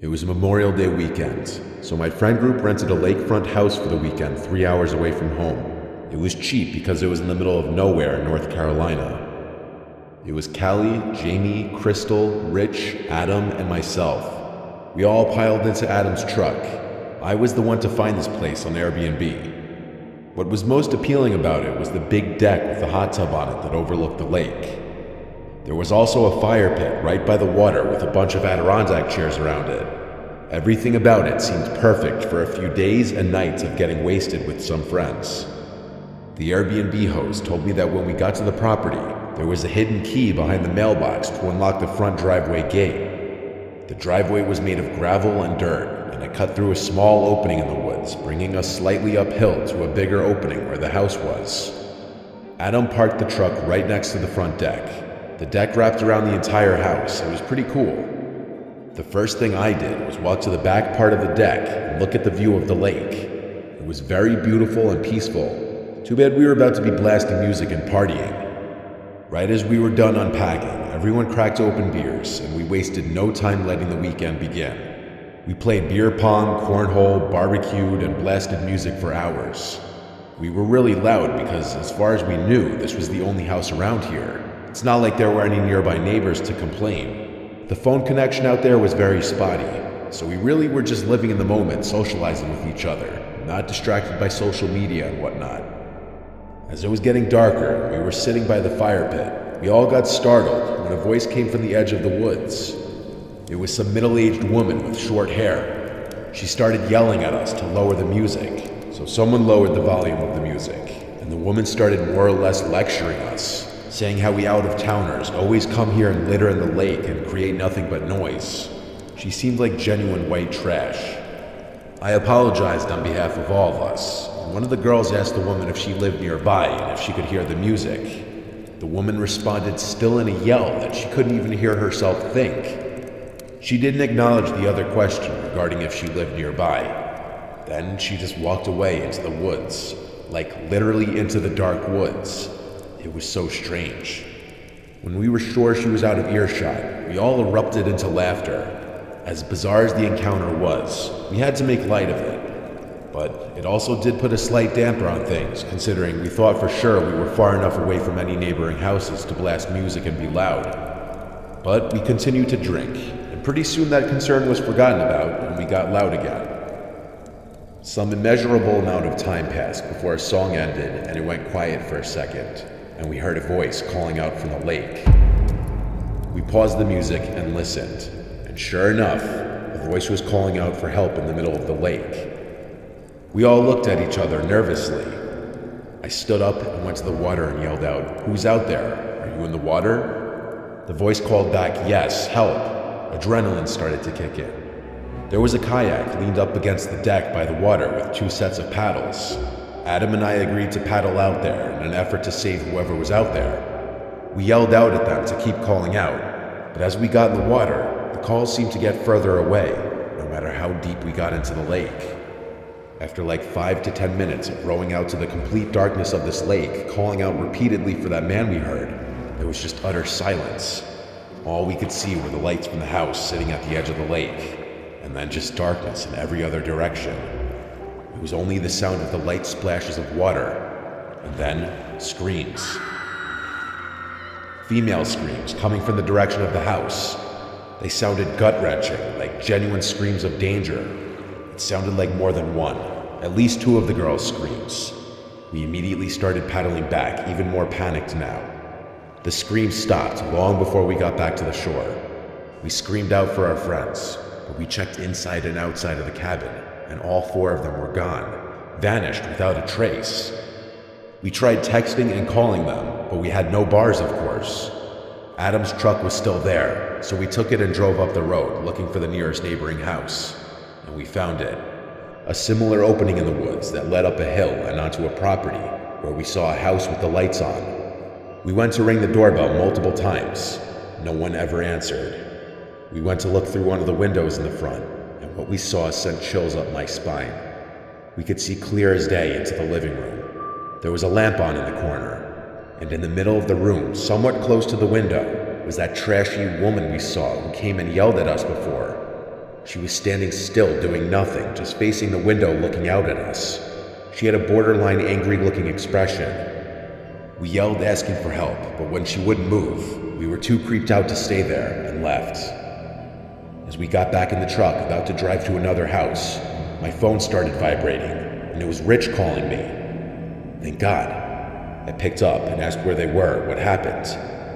It was Memorial Day weekend, so my friend group rented a lakefront house for the weekend 3 hours away from home. It was cheap because it was in the middle of nowhere in North Carolina. It was Callie, Jamie, Crystal, Rich, Adam, and myself. We all piled into Adam's truck. I was the one to find this place on Airbnb. What was most appealing about it was the big deck with the hot tub on it that overlooked the lake. There was also a fire pit right by the water with a bunch of Adirondack chairs around it. Everything about it seemed perfect for a few days and nights of getting wasted with some friends. The Airbnb host told me that when we got to the property, there was a hidden key behind the mailbox to unlock the front driveway gate. The driveway was made of gravel and dirt, and it cut through a small opening in the woods, bringing us slightly uphill to a bigger opening where the house was. Adam parked the truck right next to the front deck. The deck wrapped around the entire house. It was pretty cool. The first thing I did was walk to the back part of the deck and look at the view of the lake. It was very beautiful and peaceful. Too bad we were about to be blasting music and partying. Right as we were done unpacking, everyone cracked open beers, and we wasted no time letting the weekend begin. We played beer pong, cornhole, barbecued, and blasted music for hours. We were really loud because, as far as we knew, this was the only house around here. It's not like there were any nearby neighbors to complain. The phone connection out there was very spotty, so we really were just living in the moment, socializing with each other, not distracted by social media and whatnot. As it was getting darker and we were sitting by the fire pit, we all got startled when a voice came from the edge of the woods. It was some middle-aged woman with short hair. She started yelling at us to lower the music, so someone lowered the volume of the music, and the woman started more or less lecturing us, saying how we out-of-towners always come here and litter in the lake and create nothing but noise. She seemed like genuine white trash. I apologized on behalf of all of us, and one of the girls asked the woman if she lived nearby and if she could hear the music. The woman responded still in a yell that she couldn't even hear herself think. She didn't acknowledge the other question regarding if she lived nearby. Then she just walked away into the woods, like literally into the dark woods. It was so strange. When we were sure she was out of earshot, we all erupted into laughter. As bizarre as the encounter was, we had to make light of it. But it also did put a slight damper on things, considering we thought for sure we were far enough away from any neighboring houses to blast music and be loud. But we continued to drink, and pretty soon that concern was forgotten about and we got loud again. Some immeasurable amount of time passed before a song ended and it went quiet for a second, and we heard a voice calling out from the lake. We paused the music and listened, and sure enough, the voice was calling out for help in the middle of the lake. We all looked at each other nervously. I stood up and went to the water and yelled out, "Who's out there? Are you in the water?" The voice called back, "Yes, help." Adrenaline started to kick in. There was a kayak leaned up against the deck by the water with 2 sets of paddles. Adam and I agreed to paddle out there in an effort to save whoever was out there. We yelled out at them to keep calling out, but as we got in the water, the calls seemed to get further away, no matter how deep we got into the lake. After like 5 to 10 minutes of rowing out to the complete darkness of this lake, calling out repeatedly for that man we heard, there was just utter silence. All we could see were the lights from the house sitting at the edge of the lake, and then just darkness in every other direction. It was only the sound of the light splashes of water, and then screams. Female screams coming from the direction of the house. They sounded gut-wrenching, like genuine screams of danger. It sounded like more than one, at least 2 of the girls' screams. We immediately started paddling back, even more panicked now. The screams stopped long before we got back to the shore. We screamed out for our friends, but we checked inside and outside of the cabin, and all 4 of them were gone, vanished without a trace. We tried texting and calling them, but we had no bars, of course. Adam's truck was still there, so we took it and drove up the road, looking for the nearest neighboring house, and we found it. A similar opening in the woods that led up a hill and onto a property, where we saw a house with the lights on. We went to ring the doorbell multiple times. No one ever answered. We went to look through one of the windows in the front, and what we saw sent chills up my spine. We could see clear as day into the living room. There was a lamp on in the corner, and in the middle of the room, somewhat close to the window, was that trashy woman we saw who came and yelled at us before. She was standing still, doing nothing, just facing the window looking out at us. She had a borderline angry-looking expression. We yelled asking for help, but when she wouldn't move, we were too creeped out to stay there and left. As we got back in the truck, about to drive to another house, my phone started vibrating, and it was Rich calling me. Thank God. I picked up and asked where they were, what happened,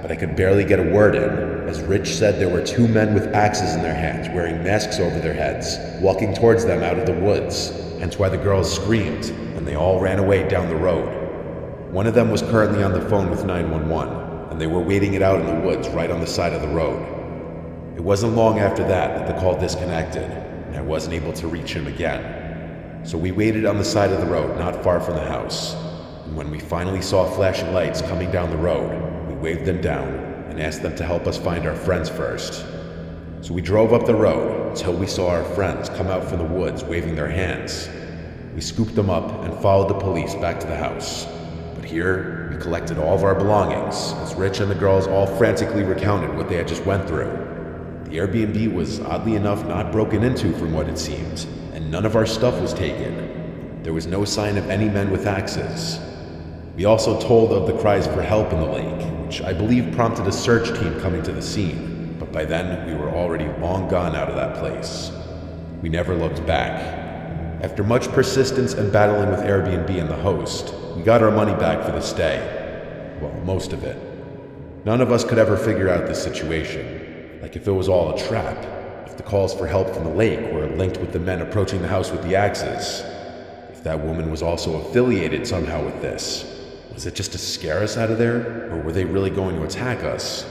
but I could barely get a word in, as Rich said there were 2 men with axes in their hands, wearing masks over their heads, walking towards them out of the woods, hence why the girls screamed, and they all ran away down the road. One of them was currently on the phone with 911, and they were waiting it out in the woods right on the side of the road. It wasn't long after that the call disconnected, and I wasn't able to reach him again. So we waited on the side of the road not far from the house, and when we finally saw flashing lights coming down the road, we waved them down and asked them to help us find our friends first. So we drove up the road until we saw our friends come out from the woods waving their hands. We scooped them up and followed the police back to the house. But here, we collected all of our belongings, as Rich and the girls all frantically recounted what they had just went through. The Airbnb was oddly enough not broken into from what it seemed, and none of our stuff was taken. There was no sign of any men with axes. We also told of the cries for help in the lake, which I believe prompted a search team coming to the scene, but by then we were already long gone out of that place. We never looked back. After much persistence and battling with Airbnb and the host, we got our money back for the stay. Well, most of it. None of us could ever figure out this situation. Like if it was all a trap, if the calls for help from the lake were linked with the men approaching the house with the axes, if that woman was also affiliated somehow with this. Was it just to scare us out of there, or were they really going to attack us?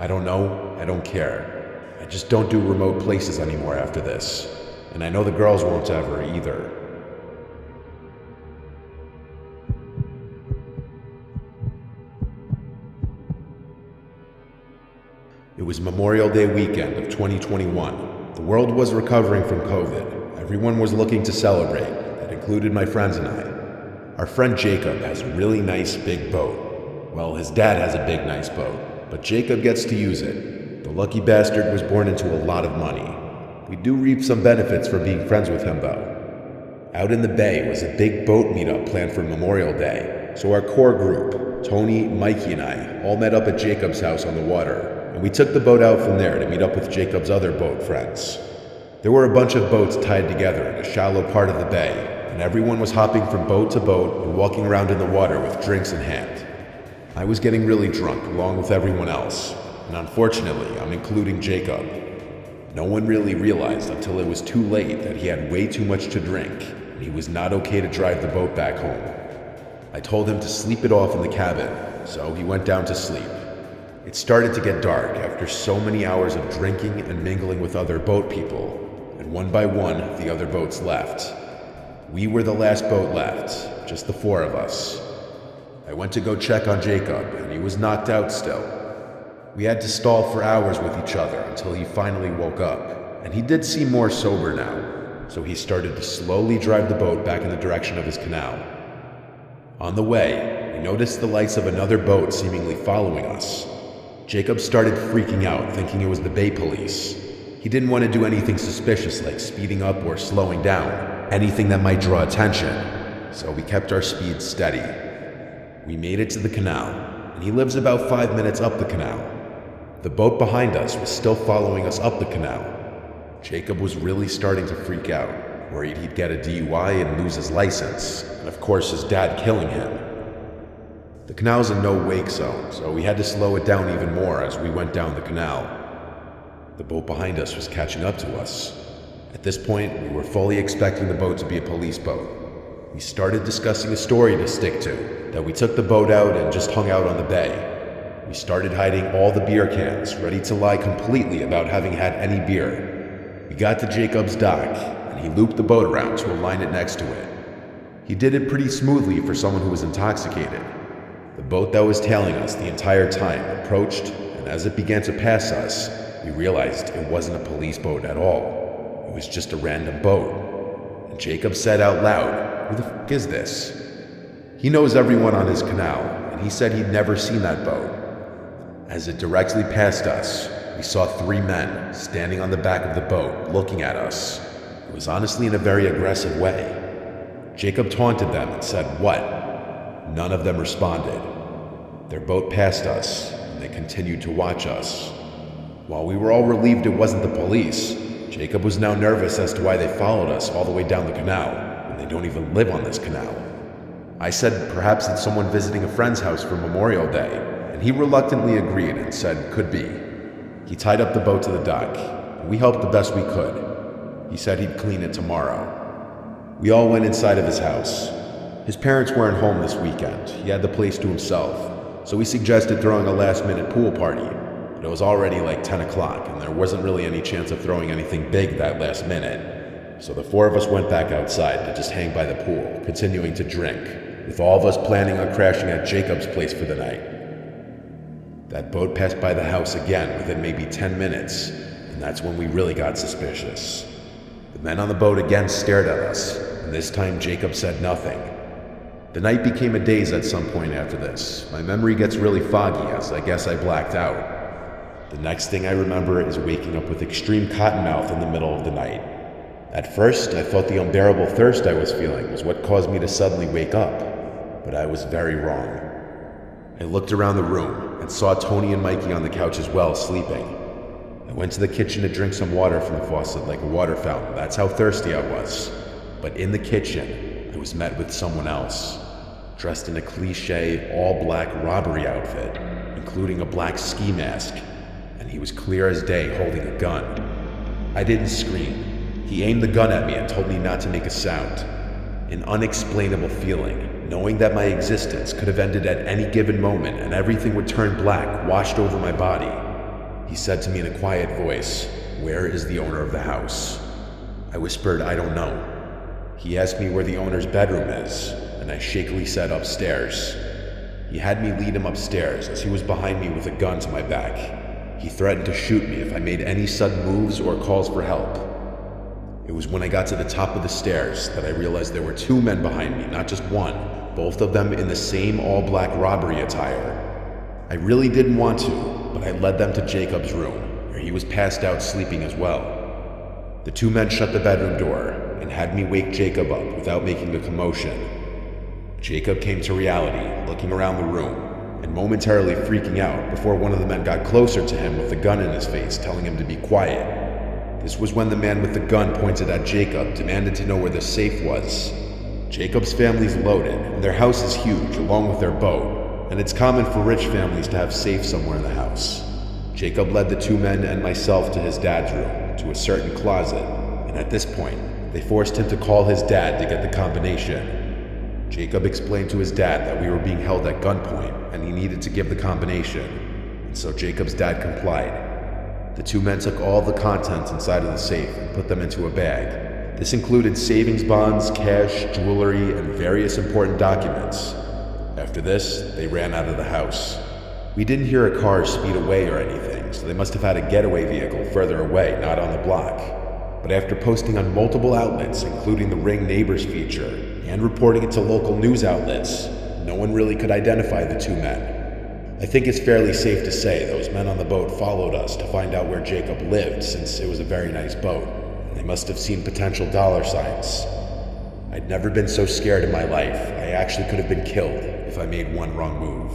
I don't know, I don't care. I just don't do remote places anymore after this, and I know the girls won't ever either. It was Memorial Day weekend of 2021. The world was recovering from COVID. Everyone was looking to celebrate. That included my friends and I. Our friend Jacob has a really nice big boat. Well, his dad has a big nice boat, but Jacob gets to use it. The lucky bastard was born into a lot of money. We do reap some benefits from being friends with him though. Out in the bay was a big boat meetup planned for Memorial Day, so our core group, Tony, Mikey, and I, all met up at Jacob's house on the water. And we took the boat out from there to meet up with Jacob's other boat friends. There were a bunch of boats tied together in a shallow part of the bay, and everyone was hopping from boat to boat and walking around in the water with drinks in hand. I was getting really drunk along with everyone else, and unfortunately, I'm including Jacob. No one really realized until it was too late that he had way too much to drink, and he was not okay to drive the boat back home. I told him to sleep it off in the cabin, so he went down to sleep. It started to get dark after so many hours of drinking and mingling with other boat people, and one by one, the other boats left. We were the last boat left, just the 4 of us. I went to go check on Jacob, and he was knocked out still. We had to stall for hours with each other until he finally woke up, and he did seem more sober now, so he started to slowly drive the boat back in the direction of his canal. On the way, we noticed the lights of another boat seemingly following us. Jacob started freaking out, thinking it was the Bay Police. He didn't want to do anything suspicious like speeding up or slowing down, anything that might draw attention, so we kept our speed steady. We made it to the canal, and he lives about 5 minutes up the canal. The boat behind us was still following us up the canal. Jacob was really starting to freak out, worried he'd get a DUI and lose his license, and of course his dad killing him. The canal's a no-wake zone, so we had to slow it down even more as we went down the canal. The boat behind us was catching up to us. At this point, we were fully expecting the boat to be a police boat. We started discussing a story to stick to, that we took the boat out and just hung out on the bay. We started hiding all the beer cans, ready to lie completely about having had any beer. We got to Jacob's dock, and he looped the boat around to align it next to it. He did it pretty smoothly for someone who was intoxicated. The boat that was tailing us the entire time approached, and as it began to pass us, we realized it wasn't a police boat at all. It was just a random boat. And Jacob said out loud, "Who the f*** is this?" He knows everyone on his canal, and he said he'd never seen that boat. As it directly passed us, we saw 3 men standing on the back of the boat looking at us. It was honestly in a very aggressive way. Jacob taunted them and said, "What?" None of them responded. Their boat passed us, and they continued to watch us. While we were all relieved it wasn't the police, Jacob was now nervous as to why they followed us all the way down the canal, when they don't even live on this canal. I said perhaps it's someone visiting a friend's house for Memorial Day, and he reluctantly agreed and said could be. He tied up the boat to the dock, and we helped the best we could. He said he'd clean it tomorrow. We all went inside of his house. His parents weren't home this weekend. He had the place to himself, so we suggested throwing a last-minute pool party. But it was already like 10 o'clock, and there wasn't really any chance of throwing anything big that last minute. So the 4 of us went back outside to just hang by the pool, continuing to drink, with all of us planning on crashing at Jacob's place for the night. That boat passed by the house again within maybe 10 minutes, and that's when we really got suspicious. The men on the boat again stared at us, and this time Jacob said nothing. The night became a daze at some point after this. My memory gets really foggy as I guess I blacked out. The next thing I remember is waking up with extreme cottonmouth in the middle of the night. At first, I thought the unbearable thirst I was feeling was what caused me to suddenly wake up, but I was very wrong. I looked around the room and saw Tony and Mikey on the couch as well, sleeping. I went to the kitchen to drink some water from the faucet like a water fountain. That's how thirsty I was. But in the kitchen, I was met with someone else, dressed in a cliché all-black robbery outfit, including a black ski mask, and he was clear as day holding a gun. I didn't scream. He aimed the gun at me and told me not to make a sound. An unexplainable feeling, knowing that my existence could have ended at any given moment and everything would turn black, washed over my body. He said to me in a quiet voice, "Where is the owner of the house?" I whispered, "I don't know." He asked me where the owner's bedroom is, and I shakily said, "Upstairs." He had me lead him upstairs as he was behind me with a gun to my back. He threatened to shoot me if I made any sudden moves or calls for help. It was when I got to the top of the stairs that I realized there were 2 men behind me, not just one, both of them in the same all-black robbery attire. I really didn't want to, but I led them to Jacob's room, where he was passed out sleeping as well. The 2 men shut the bedroom door and had me wake Jacob up without making a commotion. Jacob came to reality, looking around the room, and momentarily freaking out before one of the men got closer to him with a gun in his face, telling him to be quiet. This was when the man with the gun pointed at Jacob demanded to know where the safe was. Jacob's family's loaded, and their house is huge, along with their boat, and it's common for rich families to have safes somewhere in the house. Jacob led the 2 men and myself to his dad's room, to a certain closet, and at this point, they forced him to call his dad to get the combination. Jacob explained to his dad that we were being held at gunpoint, and he needed to give the combination, and so Jacob's dad complied. The 2 men took all the contents inside of the safe and put them into a bag. This included savings bonds, cash, jewelry, and various important documents. After this, they ran out of the house. We didn't hear a car speed away or anything, so they must have had a getaway vehicle further away, not on the block. But after posting on multiple outlets, including the Ring Neighbors feature, and reporting it to local news outlets, no one really could identify the 2 men. I think it's fairly safe to say those men on the boat followed us to find out where Jacob lived, since it was a very nice boat, and they must have seen potential dollar signs. I'd never been so scared in my life. I actually could have been killed if I made one wrong move.